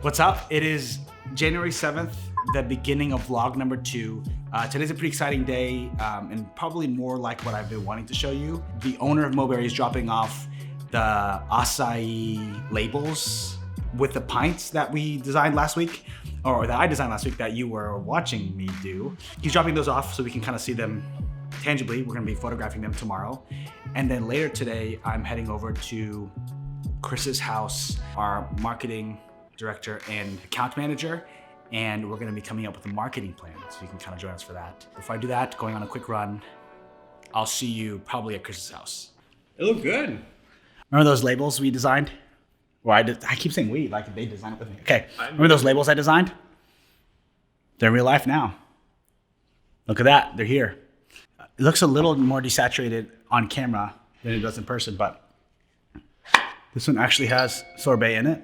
What's up? It is January 7th, the beginning of vlog number 2. Today's a pretty exciting day and probably more like what I've been wanting to show you. The owner of Mulberry is dropping off the acai labels with the pints that we designed last week, or that I designed last week that you were watching me do. He's dropping those off so we can kind of see them tangibly. We're gonna be photographing them tomorrow. And then later today, I'm heading over to Chris's house, our marketing director and account manager, and we're gonna be coming up with a marketing plan, so you can kind of join us for that. Before I do that, going on a quick run, I'll see you probably at Chris's house. It looked good. Remember those labels we designed? Well, I keep saying we, like they designed it with me. Okay, remember those labels I designed? They're in real life now. Look at that, they're here. It looks a little more desaturated on camera than it does in person, but this one actually has sorbet in it.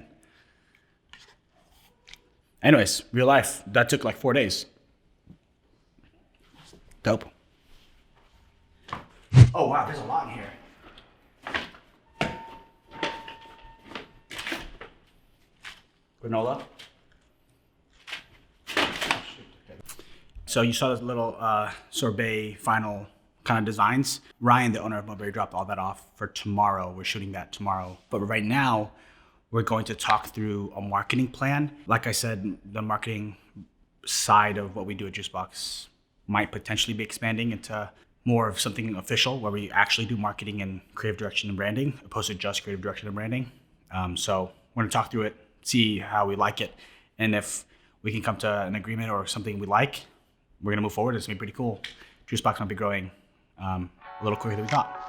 Anyways, real life. That took like 4 days. Dope. Oh wow, there's a lot in here. Granola. So you saw this little sorbet final kind of designs. Ryan, the owner of Mulberry, dropped all that off for tomorrow. We're shooting that tomorrow. But right now, we're going to talk through a marketing plan. Like I said, the marketing side of what we do at JUICEBOX might potentially be expanding into more of something official where we actually do marketing and creative direction and branding, opposed to just creative direction and branding. So we're gonna talk through it, see how we like it. And if we can come to an agreement or something we like, we're gonna move forward. It's gonna be pretty cool. JUICEBOX might be growing a little quicker than we thought.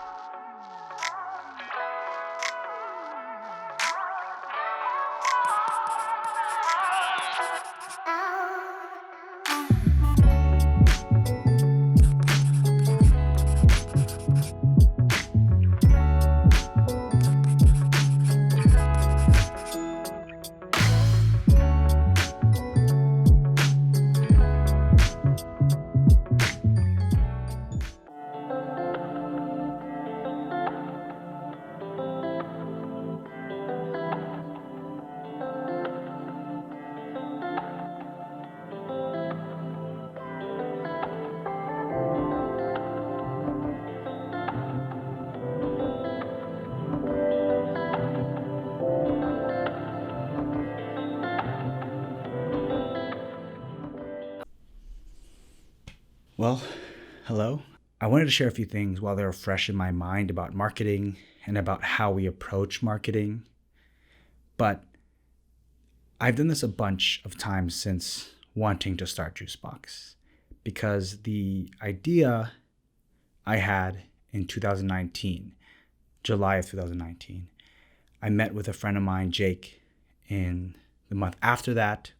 Well, hello. I wanted to share a few things while they were fresh in my mind about marketing and about how we approach marketing. But I've done this a bunch of times since wanting to start JUICEBOX, because the idea I had in 2019, July of 2019, I met with a friend of mine, Jake, in the month after that,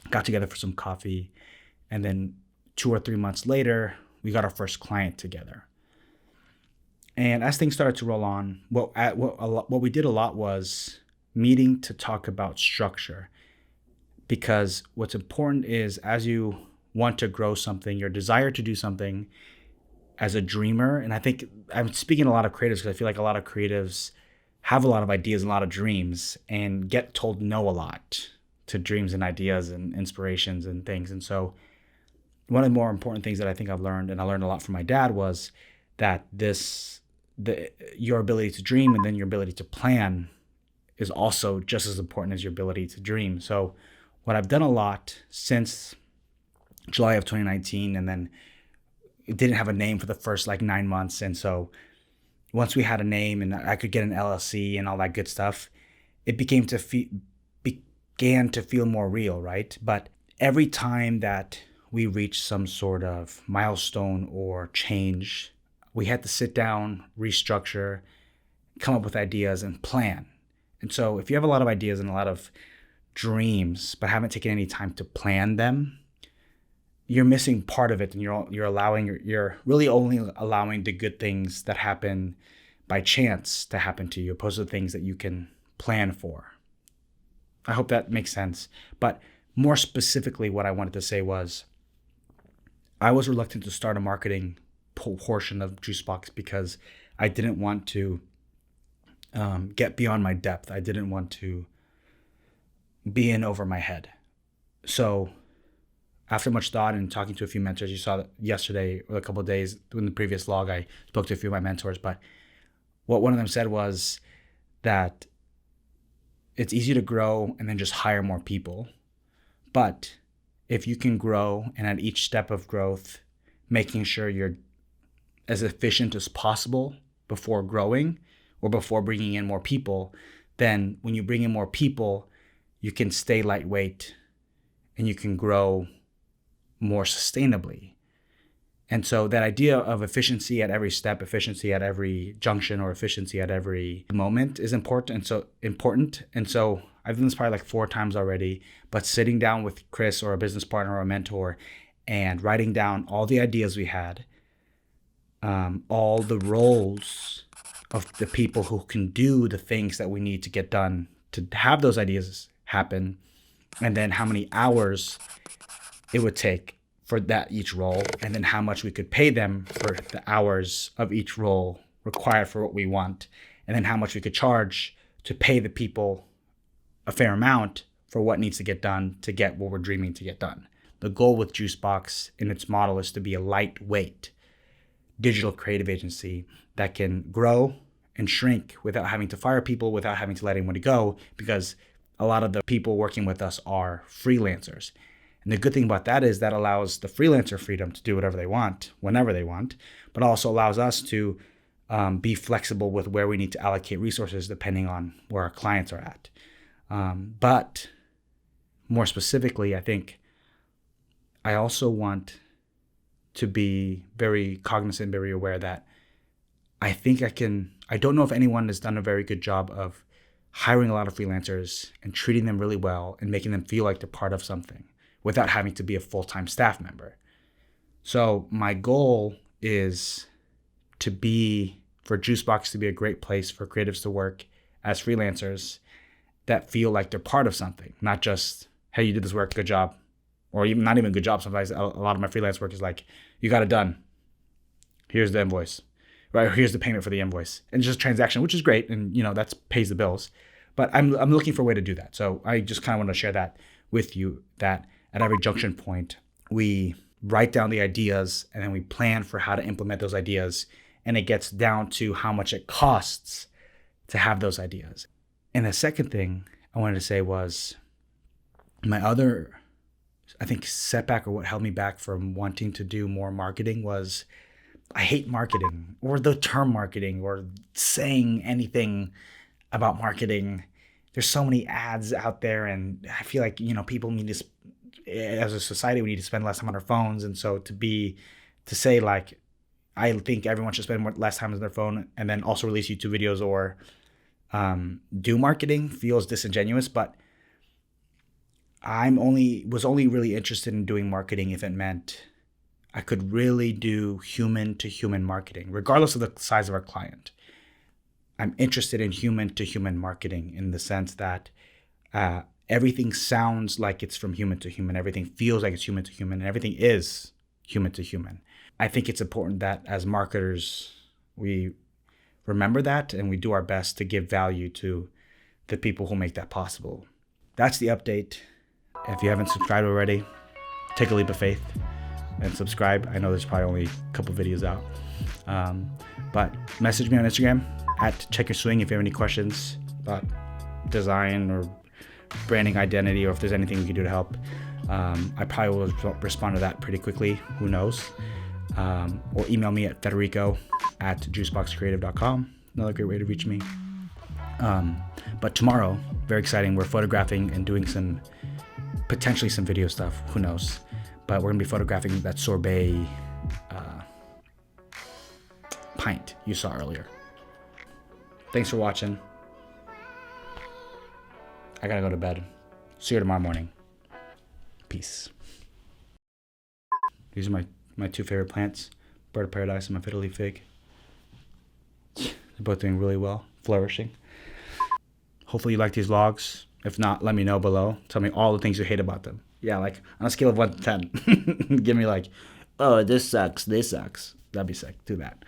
got together for some coffee, and then 2 or 3 months later, we got our first client together. And as things started to roll on, what we did a lot was meeting to talk about structure. Because what's important is, as you want to grow something, your desire to do something as a dreamer, and I think I'm speaking to a lot of creatives because I feel like a lot of creatives have a lot of ideas and a lot of dreams and get told no a lot to dreams and ideas and inspirations and things. And so one of the more important things that I think I've learned, and I learned a lot from my dad, was that your ability to dream and then your ability to plan is also just as important as your ability to dream. So what I've done a lot since July of 2019, and then it didn't have a name for the first 9 months. And so once we had a name and I could get an LLC and all that good stuff, it began to feel more real, right? But every time that we reached some sort of milestone or change, we had to sit down, restructure, come up with ideas and plan. And so if you have a lot of ideas and a lot of dreams, but haven't taken any time to plan them, you're missing part of it, and you're really only allowing the good things that happen by chance to happen to you, opposed to the things that you can plan for. I hope that makes sense. But more specifically, what I wanted to say was, I was reluctant to start a marketing portion of JUICEBOX because I didn't want to get beyond my depth. I didn't want to be in over my head. So after much thought and talking to a few mentors, you saw that yesterday or a couple of days in the previous vlog, I spoke to a few of my mentors, but what one of them said was that it's easy to grow and then just hire more people. But if you can grow and at each step of growth, making sure you're as efficient as possible before growing or before bringing in more people, then when you bring in more people, you can stay lightweight and you can grow more sustainably. And so that idea of efficiency at every step, efficiency at every junction, or efficiency at every moment is important. And so I've done this probably like 4 times already, but sitting down with Chris or a business partner or a mentor and writing down all the ideas we had, all the roles of the people who can do the things that we need to get done to have those ideas happen, and then how many hours it would take for that each role, and then how much we could pay them for the hours of each role required for what we want, and then how much we could charge to pay the people a fair amount for what needs to get done to get what we're dreaming to get done. The goal with JUICEBOX in its model is to be a lightweight digital creative agency that can grow and shrink without having to fire people, without having to let anybody go, because a lot of the people working with us are freelancers. And the good thing about that is that allows the freelancer freedom to do whatever they want, whenever they want, but also allows us to be flexible with where we need to allocate resources depending on where our clients are at. But more specifically, I think I also want to be very cognizant, very aware that I don't know if anyone has done a very good job of hiring a lot of freelancers and treating them really well and making them feel like they're part of something without having to be a full-time staff member. So my goal is for JUICEBOX to be a great place for creatives to work as freelancers that feel like they're part of something, not just, hey, you did this work, good job. Or even not even good job. Sometimes a lot of my freelance work is like, you got it done. Here's the invoice, right? Or here's the payment for the invoice. And just transaction, which is great. And that pays the bills. But I'm looking for a way to do that. So I just kind of want to share that with you, that at every junction point, we write down the ideas and then we plan for how to implement those ideas. And it gets down to how much it costs to have those ideas. And the second thing I wanted to say was my other, I think, setback, or what held me back from wanting to do more marketing, was I hate marketing, or the term marketing, or saying anything about marketing. There's so many ads out there, and I feel like, people need to, as a society, we need to spend less time on our phones. And so to say like, I think everyone should spend less time on their phone and then also release YouTube videos or do marketing feels disingenuous. But was only really interested in doing marketing if it meant I could really do human to human marketing, regardless of the size of our client. I'm interested in human to human marketing in the sense that everything sounds like it's from human to human. Everything feels like it's human to human, and everything is human to human. I think it's important that as marketers, we remember that and we do our best to give value to the people who make that possible. That's the update. If you haven't subscribed already, take a leap of faith and subscribe. I know there's probably only a couple videos out. But message me on Instagram at Check Your Swing if you have any questions about design or branding identity, or if there's anything we can do to help. I probably will respond to that pretty quickly. Who knows? Or email me at federico@juiceboxcreative.com. Another great way to reach me. But tomorrow, very exciting, we're photographing and doing potentially some video stuff. Who knows? But we're going to be photographing that sorbet pint you saw earlier. Thanks for watching. I got to go to bed. See you tomorrow morning. Peace. These are my 2 favorite plants, Bird of Paradise and my fiddle leaf fig. They're both doing really well, flourishing. Hopefully you like these vlogs. If not, let me know below. Tell me all the things you hate about them. Yeah, like on a scale of 1 to 10. Give me like, oh, this sucks, this sucks. That'd be sick. Do that.